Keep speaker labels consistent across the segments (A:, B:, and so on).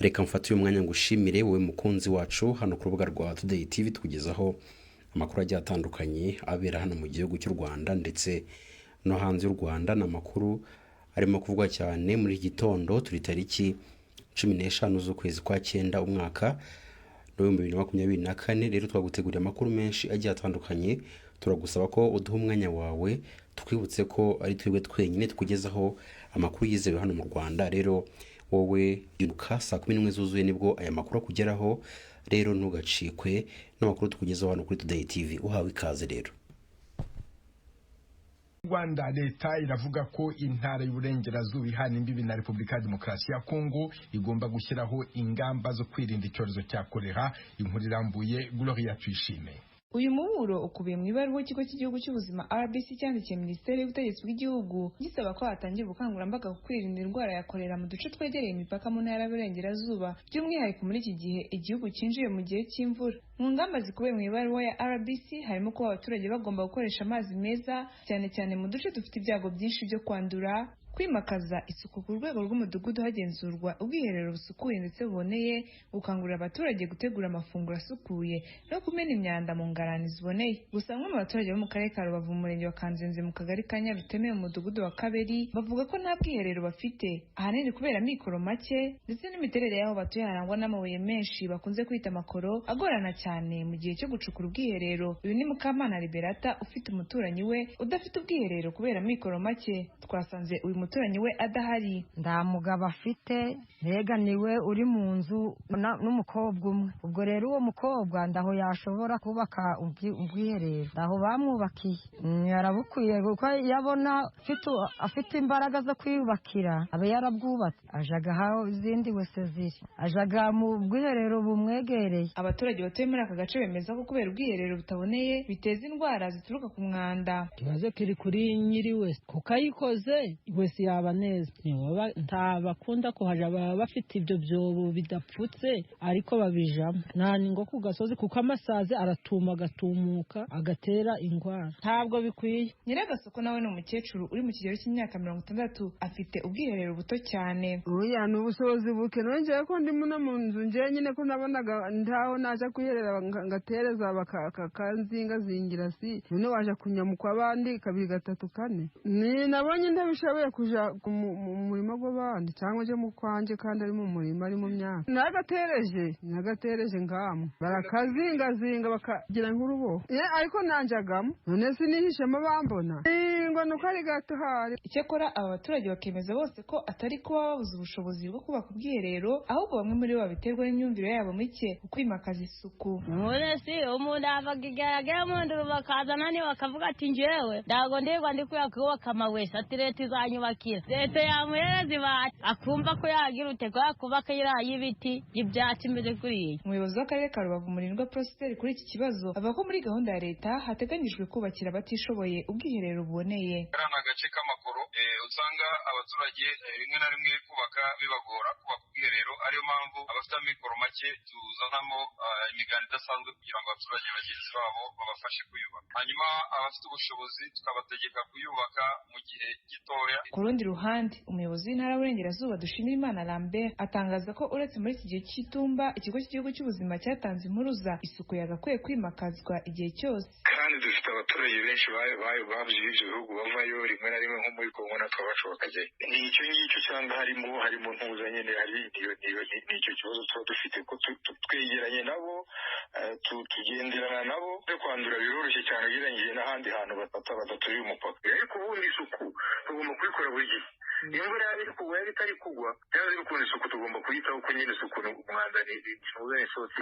A: reka mfate uyu mwanya ngushimire wowe mukunzi wacu hano ku rubuga rwa Today TV tukugezaho amakuru agiye atandukanye abera hano mu gihugu cy'u Rwanda ndetse no hanze y'u Rwanda. N'amakuru arimo kuvugwa cyane muri gitondo turi tariki 15 z'ukwezi kwa 9 umwaka 2024. Rero twaguteguriye amakuru menshi agiye atandukanye. Turagusaba ko uduha umwanya wawe twibutse ko ari twebwe twenyine tukugezaho amakuru yizewe hano mu Rwanda. Rero wowe yuka saa 11 zuzuye nibwo aya makuru akugeraho. Rero ntugacikwe n'amakuru tukugezaho hano kuri Today TV. Uhawe ikaze rero.
B: Rwanda leta iravuga ko intara y'uburengerazuba ihana imbibi na Repubulika ya Demokarasi ya Kongo igomba gushyiraho ingamba zo kwirinda icyorezo cya kolera. Inkuru irambuye Gloria Tuyishime.
C: Uyu muburo ukubiye mu ibaruwa ikigo cy'igihugu cy'ubuzima RBC cyandikiye Minisiteri y'Ubutegetsi bw'igihugu gisaba ko hatangira ubukangurambaga ku kwirinda indwara ya kolera mu duce twegereye imipaka mu ntara y'Uburengerazuba, by'umwihariko muri iki gihe igihugu cyinjiye mu gihe cy'imvura. Mu ngamba zikubiye mu ibaruwa ya RBC harimo ko abaturage bagomba gukoresha amazi meza cyane cyane mu duce dufite ibyago byinshi byo kwandura, kwimakaza isuku ku rwego rw'umudugudu hagenzurwa ubwiherero busukuye ndetse buboneye, gukangurira abaturage gutegura amafunguro asukuye no kumena imyanda mu ngarani ziboneye. Gusa bamwe mu baturage bo mu karere ka Rubavu mu murenge wa Kanzenze mu kagari ka Nyabiteme mu mudugudu wa Kaberi bavuga ko nta bwiherero bafite, ahanini kubera mikoro make ndetse n'imiterere y'aho batuye harangwa n'amabuye menshi bakunze kwita amakoro agorana cyane mu gihe cyo gucukura ubwiherero. Uyu ni Mukamana Liberata ufite umuturanyi we udafite ubwiherero kubera mikoro make. Twasanze uyu umuturanyi we adahari.
D: Nda mugabo afite mbega niwe uri mu nzu n'umukobwa umwe. Ubwo rero uwo mukobwa ndaho yashobora kubaka ubwiherero, ndaho bamwubakiye. Yarabukwiye kuko yabona afite imbaraga zo kwiyubakira abe yarabwubatse, ajaga aho izindi wese ziri, ajaga mu bwiherero bumwegereye.
C: Abaturage batuye muri aka gace bemeza ko kubera ubwiherero butaboneye biteza indwara zituruka ku mwanda.
E: Ikibazo kiri kuri nyiri wese kuko ayikoze wese yaba neza. Nta bakunda kuhaja baba bafite ibyo byobo bidapfutse ariko babijamo. Nta ningo ku gasozi kuko amasazi aratuma agatumuka agatera indwara, ntabwo bikwiye.
C: Nyiragasoko nawe ni umukecuru uri mu kigero cy'imyaka 60 afite ubwiherero buto cyane.
F: Oya ni ubushobozi buke, nongeye ko ndi muno mu nzu nje nyine ko nabonaga ntaho naje kwiherera ngatereza bakakanzinga zingira si none waje kunyamukwa abandi 2 3 4. Ni nabonye ndabishoboye kuja mu murimo gw'abandi cyangwa je mu kwanje kandi ari mu murimo ari mu myaka nagatereje ngamo barakazingazinga bakagira nk'urubo ariko nanjagamo none sinihishemo bambona ngo nuko ari gato hari.
C: Icyakora aba baturage bakemeza bose ko atari kuba babuze ubushobozi bwo kubaka ubwiherero, ahubwo bamwe muri bo babiterwa n'imyumvire yabo mike ku kwimakaza isuku.
G: None si umuntu avaga igaragara mu nduru bakazana ni bakavuga ati njyewe ndago ndirwa ndi kubaka amawese ati leta izanyubakira, leta yamuhereza ibati akumva ko yagira utegwa kubaka y'ibiti ibyatsi mbere kuriye.
C: Umuyobozi w'akarere ka Rubavu Murindwa Prosper kuri iki kibazo avuga ko muri gahunda ya leta hateganyijwe kubakira abatishoboye ubwiherero buboneye.
H: Agace k'amakoro usanga abaturage rimwe na rimwe kubaka bibagora kubaka ubwiherero, ariyo mpamvu abafite amikoro make tuzanamo imiganda idasanzwe kugira ngo abaturage bagenzi babo babafashe kuyubaka, hanyuma abafite ubushobozi tukabategeka kuyubaka mu gihe gitoya.
C: Ku rundi ruhande umuyobozi w'intara y'Uburengerazuba Dushimirimana Lambert atangaza ko uretse muri iki gihe cy'itumba ikigo cy'igihugu cy'ubuzima cyatanze impuruza isuku yagakwiye kwimakazwa igihe cyose.
I: Kandi dufite abaturage benshi bavuye ibyo bihugu bavayo rimwe na rimwe nko muri Kongo natwe bashobokajyayo. Ni icyo ngicyo cyangwa harimo ntuza nyine hari nicyo kibazo tuba dufite ko twegeranye nabo tugenderana nabo no kwandura biroroshye cyane ugereranyije n'ahandi hantu badaturiye umupaka. Ariko ubundi isuku tugomba kubikora buri gihe. Imvura yaba iri kugwa yaba itari kugwa cyangwa iri kubona isuku tugomba kuyitaho kuko nyine isuku umwanda ni isoko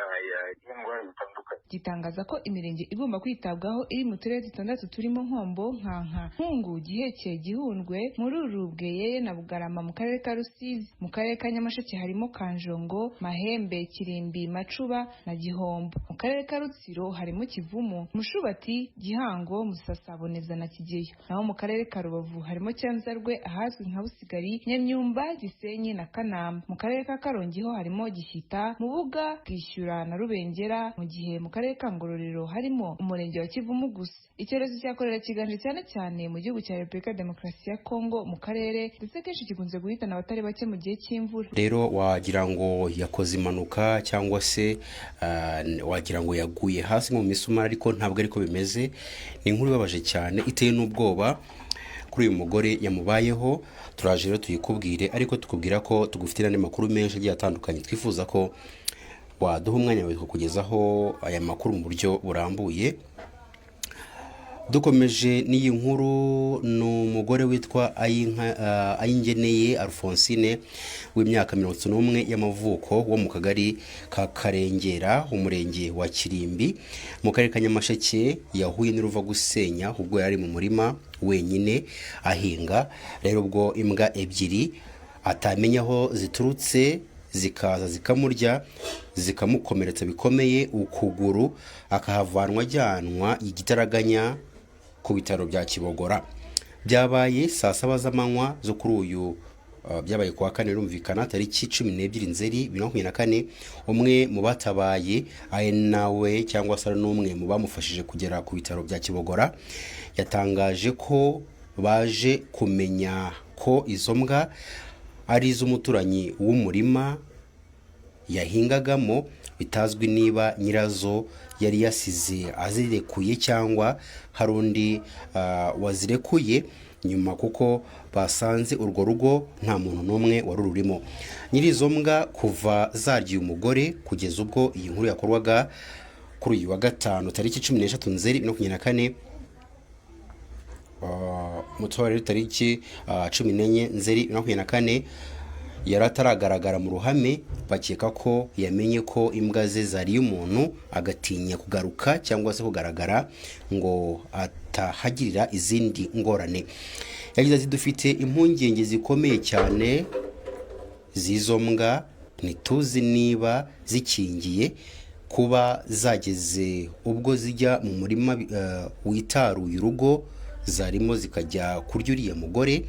I: y'indwara zitandukanye.
C: Gitangaza ko imirenge igomba kwitabwaho iri mu turere 6 turimo Nkombo, Nkanka, Nkungu, Giheke, Gihundwe, Mururu, Bweyeye na Bugarama mu karere ka Rusizi. Mu karere ka Nyamasheke harimo Kanjongo, Mahembe, Kirimbi, Macuba na Gihombo. Mu karere ka Rutsiro harimo Kivumu, Mushubati, Gihango, Musasaboneza na Kigeyo. Naho mu karere ka Rubavu harimo Cyanzarwe ahazwi nka Busigari, Nyamyumba, Gisenyi na Kanamba. Mu karere ka Karongi ho harimo Gishyita, Mubuga, Bwishyura na Rubengera, mu gihe mu karere ka Ngororero harimo umurenge wa Kivumu gusa. Icyorezo cya korera kiganje cyane cyane mu gihugu cya Repubulika Demokarasi ya Kongo mu karere, ndetse kenshi gikunze guhitana abatari bake mu gihe cy'imvura.
A: Rero wagira ngo yakoze impanuka cyangwa se wagira ngo yaguye hasi mu misumari, ariko ntabwo ariko bimeze. Ni inkuru ibabaje cyane iteye n'ubwoba kuri uyu mugore yamubayeho. Turaje rero tuyikubwire, ariko tukubwira ko tugufite n'andi makuru menshi agiye atandukanye. Twifuza ko waduha umwanya wawe kukugezaho aya makuru mu buryo burambuye. Dukomeje n'iyi nkuru, ni umugore witwa Ayingeneye Alphonsine w'imyaka 91 y'amavuko wo mu kagari ka Karengera umurenge wa Kirimbi mu karere ka Nyamasheke yahuye n'uruva gusenya ubwo yari mu murima wenyine ahinga. Rero ubwo imbwa ebyiri atamenya aho ziturutse zikaza zikamurya zikamukomeretsa bikomeye ukuguru, akahavanwa ajyanwa igitaraganya ku bitaro bya Kibogora. Byabaye saa 7 z'amanywa zo kuri uyu byabaye kuwa kane, rumvikana tariki 12 Nzeri 2024. Umwe mu batabaye ari nawe cyangwa se n'umwe mu bamufashije kugera ku bitaro bya Kibogora yatangaje ko baje kumenya ko izo mbwa ari iz'umuturanyi w'umurima yahingagamo, bitazwi niba nyirazo yari yasize azirekuye cyangwa hari undi wazirekuye nyuma, kuko basanze urwo rugo nta muntu n'umwe wari rurimo. Nyiri izo mbwa kuva zaryiye umugore kugeza ubwo iyi nkuru yakorwaga kuri uyu wa gatanu tariki 13 Nzeri 2024, mutware tariki 14 Nzeri 2024 yari ataragaragara mu ruhame. Bakeka ko yamenye ko imbwa ze zariye umuntu agatinya kugaruka cyangwa se kugaragara ngo atahagirira izindi ngorane. Yagize ati dufite impungenge zikomeye cyane z'izo mbwa, ntituzi niba zikingiye kuba zageze ubwo zijya mu murima witaruye urugo zarimo zikajya kurya uriya mugore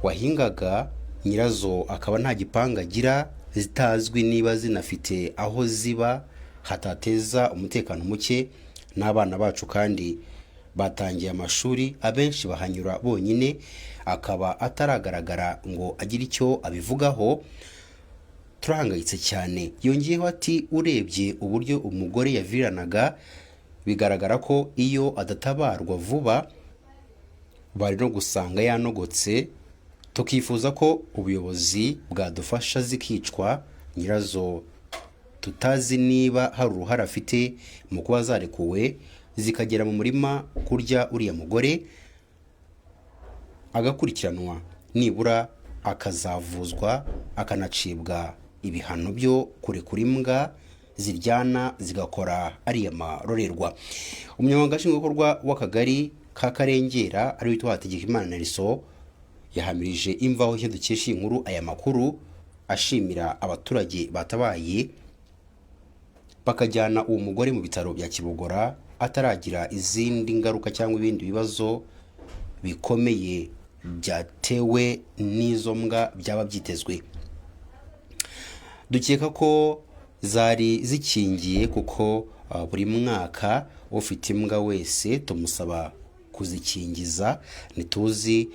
A: wahingaga. Nyirazo akaba nta gipanga agira, zitazwi niba zinafite aho ziba hatateza umutekano muke. N'abana bacu kandi batangiye amashuri, abenshi bahanyura bonyine, akaba ataragaragara ngo agire icyo abivugaho. Turahangayitse cyane. Yongeyeho ati urebye uburyo umugore yaviranaga, bigaragara ko iyo adatabarwa vuba bari no gusanga yanogotse. Tukifuza ko ubuyobozi bwadufasha zikicwa. Nyirazo tutazi niba hari uruhare afite mu kuba zarekuwe zikagera mu murima kurya uriya mugore, agakurikiranwa nibura akazavuzwa akanacibwa ibihano byo kurekura imbwa ziryana zigakora ariya marorerwa. Umunyamabanga nshingwabikorwa w'akagari ka Karengera ari witwa Hategekimana Nelson yahamirije Imvaho icyo dukesha inkuru aya makuru, ashimira abaturage batabaye bakajyana uwo mugore mu bitaro bya Kibogora ataragira izindi ngaruka cyangwa ibindi bibazo bikomeye byatewe n'izo mbwa byaba byitezwe. Dukeka ko zari zikingiye kuko buri mwaka ufite imbwa wese tumusaba kuzikingiza. Nituzi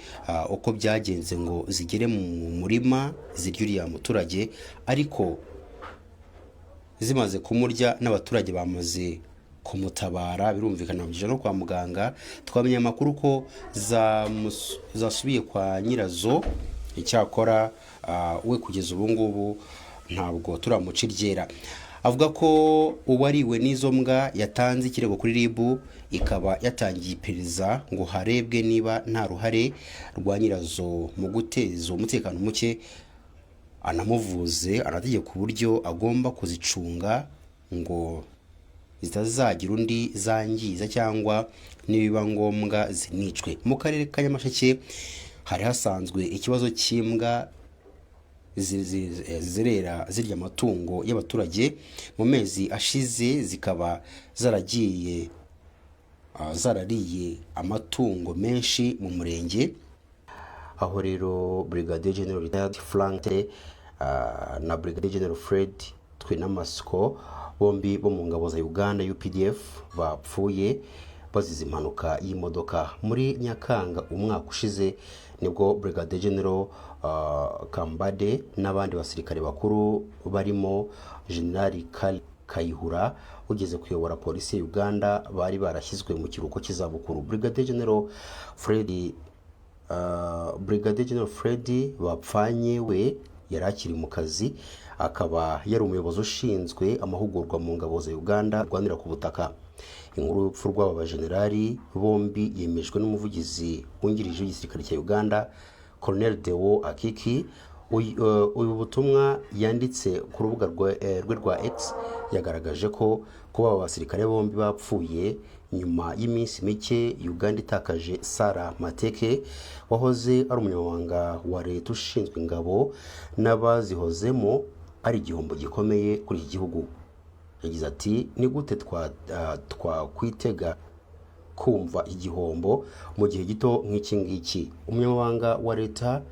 A: uko byagenze ngo zigere mu murima ziryuriya muturage, ariko zimaze kumurya n'abaturage bamaze kumutabara, birumvikana bamujije no kwa muganga. Twamenye amakuru ko zasubiye kwa nyirazo. Icyakora we kugeza ubu ngubu ntabwo turamuca iryera. Avuga ko uwariwe n'izo mbwa yatanze ikirego kuri RIB, ikaba yatangiye iperereza ngo harebwe niba nta ruhare rwa nyirazo mu guteza umutekano muke, anamuvuze anategeka uburyo agomba kuzicunga ngo zitazagira undi zangiza cyangwa nibiba ngombwa zinicwe. Mu karere ka Nyamasheke hari hasanzwe ikibazo cy'imbwa zirera zirya amatungo y'abaturage. Mu mezi ashize zikaba zarariye amatungo menshi mu murenge. Aho rero Brigadier General Frank na Brigadier General Fred Twinamasiko bombi bo mu ngabo za Uganda UPDF bapfuye bazize impanuka y'imodoka muri Nyakanga umwaka ushize, nibwo Brigadier General Kambade n'abandi basirikare bakuru barimo General Kayihura ugeze kuyobora polisi ya Uganda bari barashyizwe mu kiruhuko cy'izabukuru. Brigadier General Freddy Bapfanye we yari akiri mu kazi, akaba yari umuyobozi ushinzwe amahugurwa mu ngabo za Uganda rwanira ku butaka. Inkuru y'urupfu rw'aba bajenerali bombi yemejwe n'umuvugizi wungirije w'igisirikare cya Uganda Colonel Deo Akiki. Uyu butumwa yanditse ku rubuga rwe rwa X yagaragaje ko kuba abasirikare bombi bapfuye nyuma y'iminsi mike Uganda itakaje Sarah Mateke wahoze ari umunyamabanga wa leta ushinzwe ingabo n'abazihozemo ari igihombo gikomeye kuri iki gihugu. Yagize ati ni gute twakwitega kumva igihombo mu gihe gito nk'iki ngiki. Umunyamabanga wa leta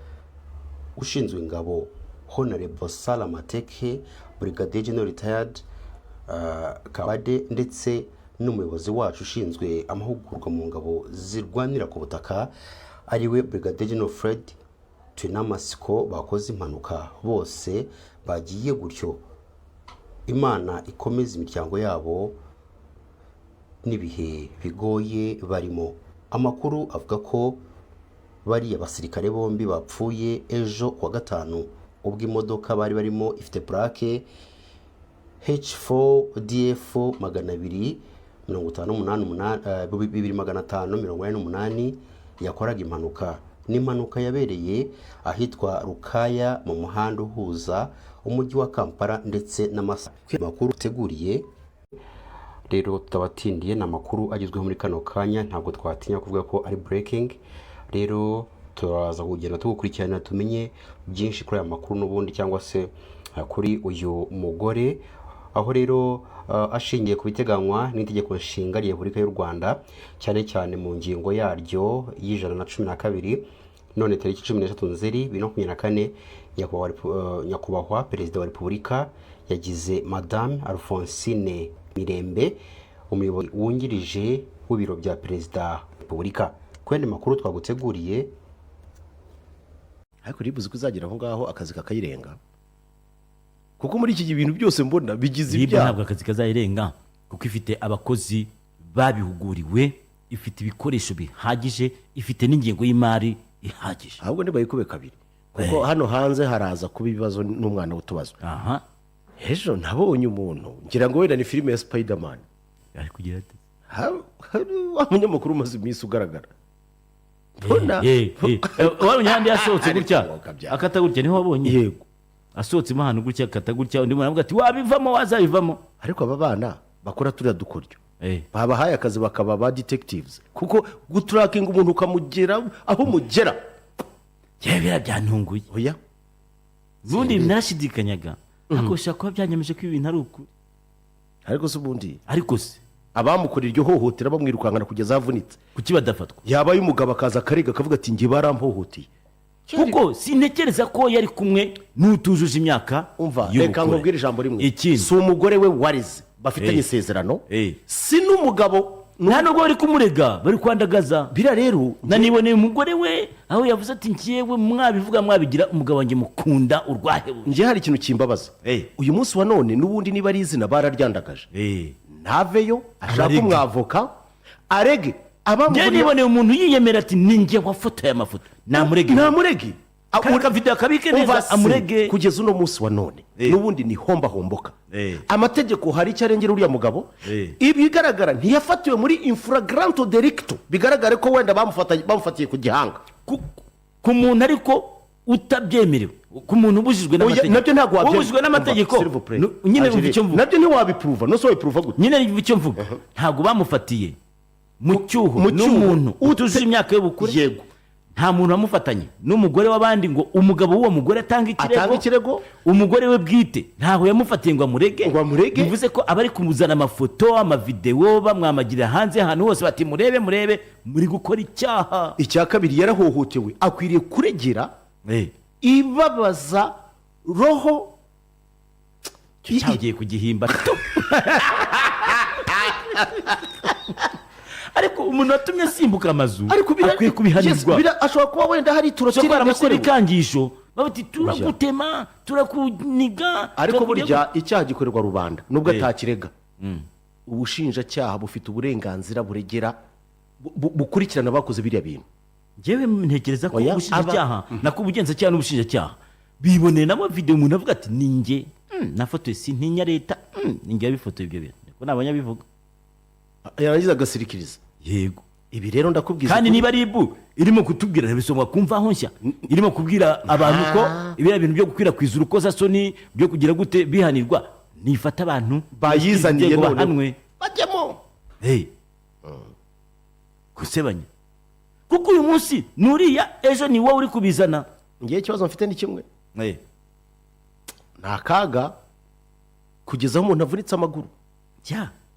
A: ushinzwe ingabo Honorable Sarah Mateke, Brigadier General retired Kabade ndetse n'umuyobozi wacu ushinzwe amahugurwa mu ngabo zirwanira ku butaka ariwe Brigadier General Fred Twinamasiko bakoze impanuka, bose bagiye gutyo. Imana ikomeza imiryango yabo n'ibihe bigoye barimo. Amakuru avuga ko bari abasirikare bombi bapfuye ejo kuwa gatanu ubwo imodoka bari barimo ifite plaque H4DF 2588 yakoraga impanuka. N'impanuka yabereye ahitwa Rukaya mu muhanda uhuza umujyi wa Kampala ndetse n'Amasaka. Amakuru teguriye rero tutabatindiye n'amakuru agizwe muri kano kanya, ntabwo twatinya kuvuga ko ari breaking. Rero turaza kugenda tugukurikirana tumenye byinshi kuri aya makuru n'ubundi cyangwa se kuri uyu mugore, aho rero ashingiye ku biteganywa n'itegeko nshinga rya Repubulika y'u Rwanda cyane cyane mu ngingo yaryo y'112 none tariki 13 Nzeri 2024 nyakubahwa perezida wa Repubulika yagize Madame Alphonsine Mirembe umuyobozi wungirije w'ibiro bya perezida wa Repubulika. Kwende makuru twaguteguriye
J: ariko ribuze kuzagira aho ngaho akazi kakayirenga, kuko muri iki bintu byose mbona bigize ibyaha.
K: Ntabwo akazi kazayirenga kuko ifite abakozi babihuguriwe, ifite ibikoresho bihagije, ifite n'ingengo y'imari ihagije.
J: Ahubwo nibayikube kabiri kuko hano hanze haraza kuba ibibazo n'umwana w'utubazo.
K: Aha,
J: ejo nabonye umuntu ngira ngo wenda ni filime ya Spiderman
K: ari kugira ati
J: wa munyamakuru umaze iminsi ugaragara mbona
K: wabonye handi yasohotse gutya akata gutya, niho wabonye?
J: Yego,
K: asohotse imahano gutya akata gutya, undi mwana avuga ati wabivamo wazabivamo.
J: ariko aba bana bakora turiya dukoryo babahaye akazi bakaba ba detectives, kuko gutracking umuntu ukamugera aho mugera
K: yebera byantunguye.
J: oya
K: bundi narashidikanyaga akosha ko byanyemeje ko ibintu ari ukuri,
J: ariko se ubundi
K: ariko se
J: abamukorera iryo hohotera bamwirukankana kugeza avunitse
K: kuki badafatwa?
J: yabaye umugabo akaza karega akavuga ati nge barampohoteye,
K: kuko sintekereza ko yari kumwe n'utujuje imyaka.
J: umva reka nkubwire ijambo rimwe,
K: ikindi
J: si umugore we warize bafitanye isezerano, si n'umugabo
K: nta nubwo bari kumurega, bari kwandagaza.
J: bira rero
K: naniboneye umugore we aho yavuze ati ngiyewe mwabivuga mwabigira umugabo wanjye mukunda urwahebuye.
J: ngiye hari ikintu kimbabaza uyu munsi wa none n'ubundi niba ari izina bararyandagaje ntaveyo ashaka umwavoka arege
K: ngiye niboneye umuntu yiyemera ati ninjye wafotoye amafoto namurege akafite akabike neza amurege.
J: kugeza uno munsi wa none n'ubundi ni homboka amategeko hari icyo arengera uriya mugabo. ibigaragara ntiyafatiwe muri infragranto delicto, bigaragare ko wenda bamufatiye ku gihanga
K: ku muntu ariko utabyemerewe, ku muntu ubujijwe n'amategeko.
J: nabyo ntabwo
K: ubujijwe n'amategeko nyine umva icyo mvuga,
J: nabyo ntiwabipuruva no so wabipuruva gute?
K: nyine umva icyo mvuga, ntabwo bamufatiye mu cyuho n'umuntu utujuje imyaka y'ubukure.
J: yego,
K: nta muntu wamufatanye n'umugore w'abandi ngo umugabo w'uwo mugore atanga ikirego. umugore we bwite ntaho yamufatiye ngo amurege. bivuze ko abari kumuzana amafoto amavideo bamwamagirira hanze ahantu hose bati murebe muri gukora icyaha.
J: icya kabiri yarahohotewe, akwiriye kuregera ibabaza roho
K: cyagiye kugihimba ariko umuntu watumye asimbuka amazu akwiye kubihanirwa.
J: Ashobora kuba wenda hari turokiri
K: amakora ikangisho babati turakutema turakuniga.
J: Ariko burya icyaha gikorerwa rubanda nubwo atakirega. Ubushinjacyaha bufite uburenganzira buregera bukurikirana bakoze biriya bintu.
K: Njyewe ntekereza ko ubushinjacyaha nako ubugenzacyaha n'ubushinjacyaha biboneye namo video umuntu avuga ati ninjye nafotoye sintinya leta ninjye yabifotoye ibyo bintu ko nabanyabivuga
J: yarangiza agasirikiriza.
K: Yego
J: ibi rero ndakubwiza
K: kandi niba ribu irimo kutubwira bisomwa kumva aho nshya irimo kubwira abantu ko ibira bintu byo gukwirakwiza urukoza soni byo kugira gute bihanirwa nifata abantu
J: bayizaniye
K: none
J: bajyemo
K: kusebanya kuko uyu munsi nuriya ejo ni wowe uri kubizana.
J: Ngiye ikibazo mfite ni kimwe nta kaga kugeza aho umuntu avunitse amaguru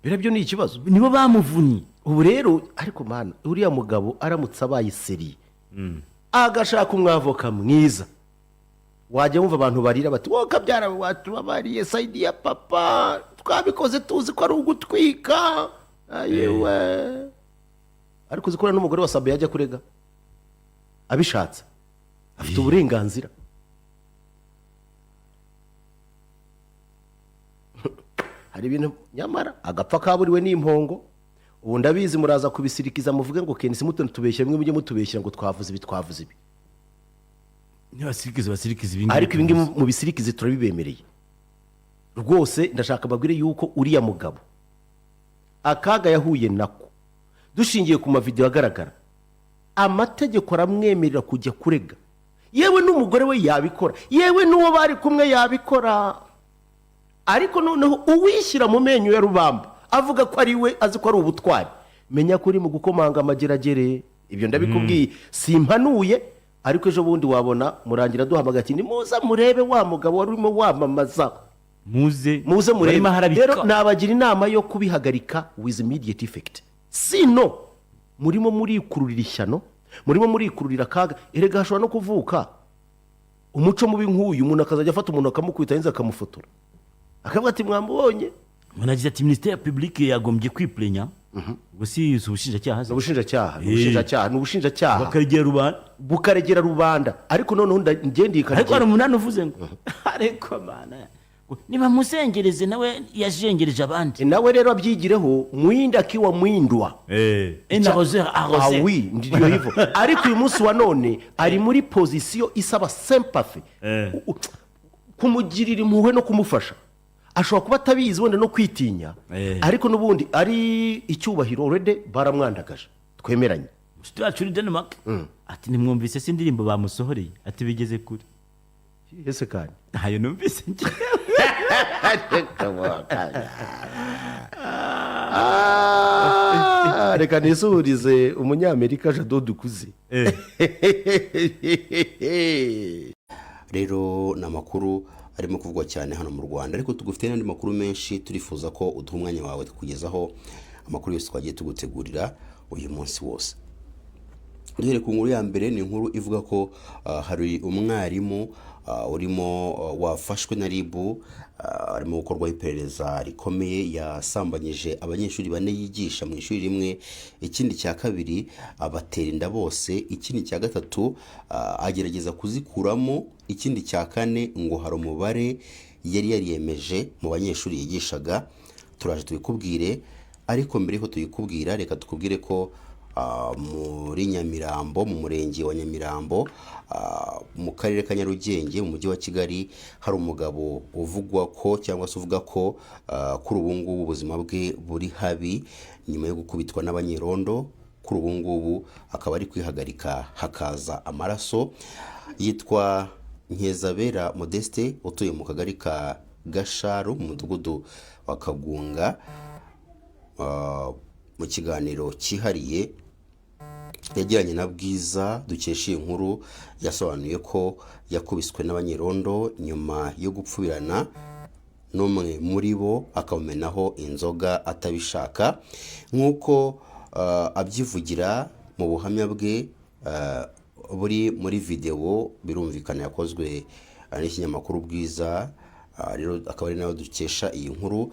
J: birabyo ni ikibazo
K: nibo bamuvunye.
J: Ubu rero ariko mana uriya mugabo aramutse abaye seri agashaka umwavoka mwiza wajya wumva abantu barira bati wowe kabyara watubabariye sayidi ya papa twabikoze tuzi ko ari ugutwika ayewe. Ariko uzikora n'umugore wa Sabe yajya kurega abishatse afite uburenganzira. Hari ibintu nyamara agapfa kaburiwe n'impongo. Ubu ndabizi muraza kubisirikiza muvuge ngo Kenisi muto tubeshya mwe mujye mutubeshyira ngo twavuze ibi.
K: Basirikiza ibingi.
J: Ariko ibingi mu bisirikize turabibemereye. Rwose ndashaka bagwire yuko uriya mugabo akaga yahuye nako dushingiye ku mavideo agaragara amategeko aramwemerera kujya kurega. Yewe n'umugore we yabikora, yewe n'uwo bari kumwe yabikora. Ariko noneho uwishyira mu menyo ya rubamba avuga ko ari we azi ko ari ubutwari, menya ko uri mu gukomanga amageragere. Ibyo ndabikubwiye simpanuye. Ariko ejo bundi wabona murangira duhamagaye ati ni muza murebe wa mugabo wari urimo wamamaza
K: muze
J: murebe. Rero nabagira inama yo kubihagarika with immediate effect. Sino murimo murikururira ishyano, murimo murikururira kaga. Erega hashobora no kuvuka umuco mubi nk'uyu umuntu akazajya afata umuntu akamukubita yenza akamufotora akavuga ati mwambonye.
K: Munagize ati ministère public yagombye kwiplenya gusi ubushinjacyaha n'ubushinjacyaha bukaregera rubanda. Ariko noneho ngendika ariko ari umunani uvuze ngo ariko mana niba musengereze nawe yajengereje abandi
J: nawe rero abyigireho mwinda kiwa mwindwa
K: arroser
J: ndiyo hivyo. Ariko uyu munsi wa none ari muri position isaba sympathy kumugirira impuhwe no kumufasha. Ashobora kuba atabizi wenda no kwitinya ariko n'ubundi ari icyubahiro already baramwandagaje twemeranye.
K: Mushitwacu uri Denmark ati nimwumvise se indirimbo bamusohoreye ati bigeze kuri
J: ese kandi
K: hayo numvise
J: reka nisurize umunyamerika Jado Dukuze.
A: Rero ni amakuru arimo kuvugwa cyane hano mu Rwanda, ariko tugufite n'andi makuru menshi turifuza ko uduha umwanya wawe tukugezaho amakuru yose twagiye tugutegurira uyu munsi wose. Duhere ku nkuru ya mbere, ni inkuru ivuga ko hari umwarimu urimo wafashwe na RIB arimo gukorwaho iperereza rikomeye. Yasambanyije abanyeshuri 4 yigisha mu ishuri rimwe, ikindi cya kabiri abatera inda bose, ikindi cya gatatu agerageza kuzikuramo, ikindi cya kane ngo hari umubare yari yariyemeje mu banyeshuri yigishaga. Turaje tubikubwire, ariko mbere ko tuyikubwira reka tukubwire ko muri Nyamirambo, mu murenge wa Nyamirambo, mu karere ka Nyarugenge, mu mujyi wa Kigali, hari umugabo uvugwa ko cyangwa se uvuga ko kuri ubu ngubu ubuzima bwe buri habi nyuma yo gukubitwa n'abanyerondo. Kuri ubu ngubu akaba ari kwihagarika hakaza amaraso. Yitwa Nkezabera Modeste, utuye mu kagari ka Gasharu mu mudugudu wa Kagunga. Mu kiganiro cyihariye yagiranye na Bwiza dukesha inkuru, yasobanuye ko yakubiswe n'abanyerondo nyuma yo gupfubirana n'umwe muri bo akamumenaho inzoga atabishaka, nk'uko abyivugira mu buhamya bwe buri muri video birumvikana yakozwe n'ikinyamakuru Bwiza rero akaba ari nayo dukesha iyi nkuru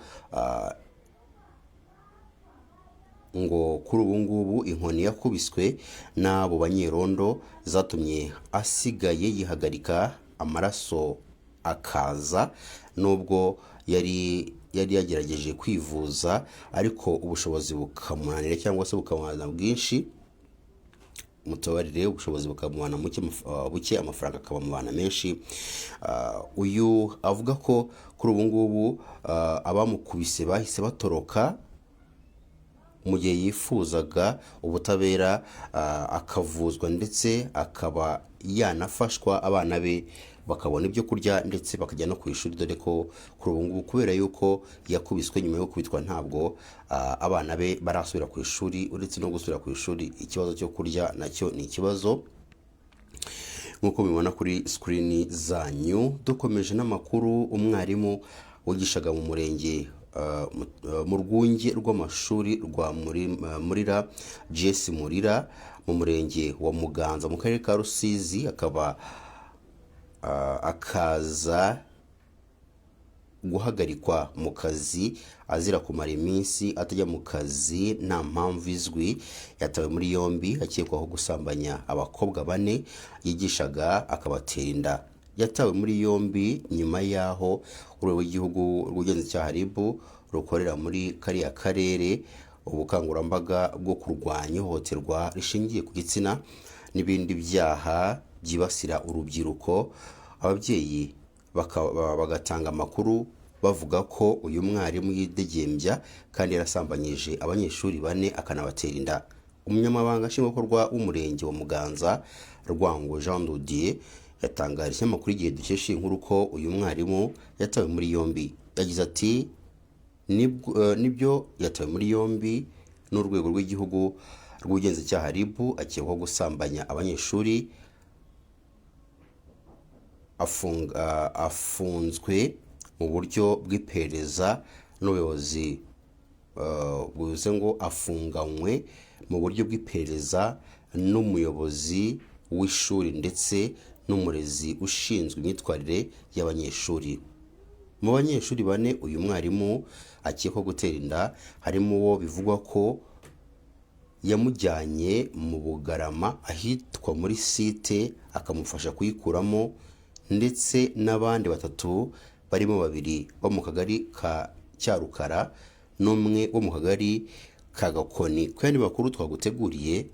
A: ngo kuri ubu ngubu inkoni yakubiswe n'abo banyerondo zatumye asigaye yihagarika amaraso akaza, nubwo yari yagerageje kwivuza ariko ubushobozi bukamunanira cyangwa se bukamubana bwinshi, mutabarire ubushobozi bukamubana buke, amafaranga akaba mubana menshi. Uyu avuga ko kuri ubu ngubu abamukubise bahise batoroka mu gihe yifuzaga ubutabera, akavuzwa ndetse akaba yanafashwa, abana be bakabona ibyo kurya ndetse bakajya no ku ishuri, dore ko kuri ubu ngubu kubera yuko yakubiswe nyuma yo kubitwa ntabwo abana be barasubira ku ishuri. Uretse no gusubira ku ishuri, ikibazo cyo kurya nacyo ni ikibazo nk'uko mubibona kuri screen zanyu. Dukomeje n'amakuru, umwarimu wigishaga mu murenge mu rwunge rw'amashuri rwa Murira, GS Murira mu murenge wa Muganza mu karere ka Rusizi, akaba akaza guhagarikwa mu kazi azira kumara iminsi atajya mu kazi nta mpamvu izwi. Yatawe muri yombi akekwaho gusambanya abakobwa 4 yigishaga akabatera inda. Yatawe muri yombi nyuma yaho urwego rw'igihugu rw'ubugenzacyaha RIB rukorera muri kariya karere ubukangurambaga bwo kurwanya ihohoterwa rishingiye ku gitsina n'ibindi byaha byibasira urubyiruko. Ababyeyi bagatanga amakuru bavuga ko uyu mwarimu yidegembya kandi yarasambanyije abanyeshuri 4 akanabatera inda. Umunyamabanga nshingwabikorwa w'umurenge wa Muganza Rwango Jean Dodier yatangaje ikinyamakuru Igihe dukesha inkuru ko uyu mwarimu yatawe muri yombi. Yagize ati nibyo yatawe muri yombi n'urwego rw'igihugu rw'ubugenzacyaha RIB akekwaho gusambanya abanyeshuri. Afunzwe mu buryo bw'iperereza n'ubuyobozi, buvuze ngo afunganywe mu buryo bw'iperereza n'umuyobozi w'ishuri ndetse n'umurezi ushinzwe imyitwarire y'abanyeshuri. Mu banyeshuri 4 uyu mwarimu akekwaho gutera inda harimo uwo bivugwa ko yamujyanye mu Bugarama ahitwa muri site akamufasha kuyikuramo, ndetse n'abandi 3 barimo 2 bo mu kagari ka Cyarukara n'umwe wo mu kagari ka Gakoni. Kandi bakuru twaguteguriye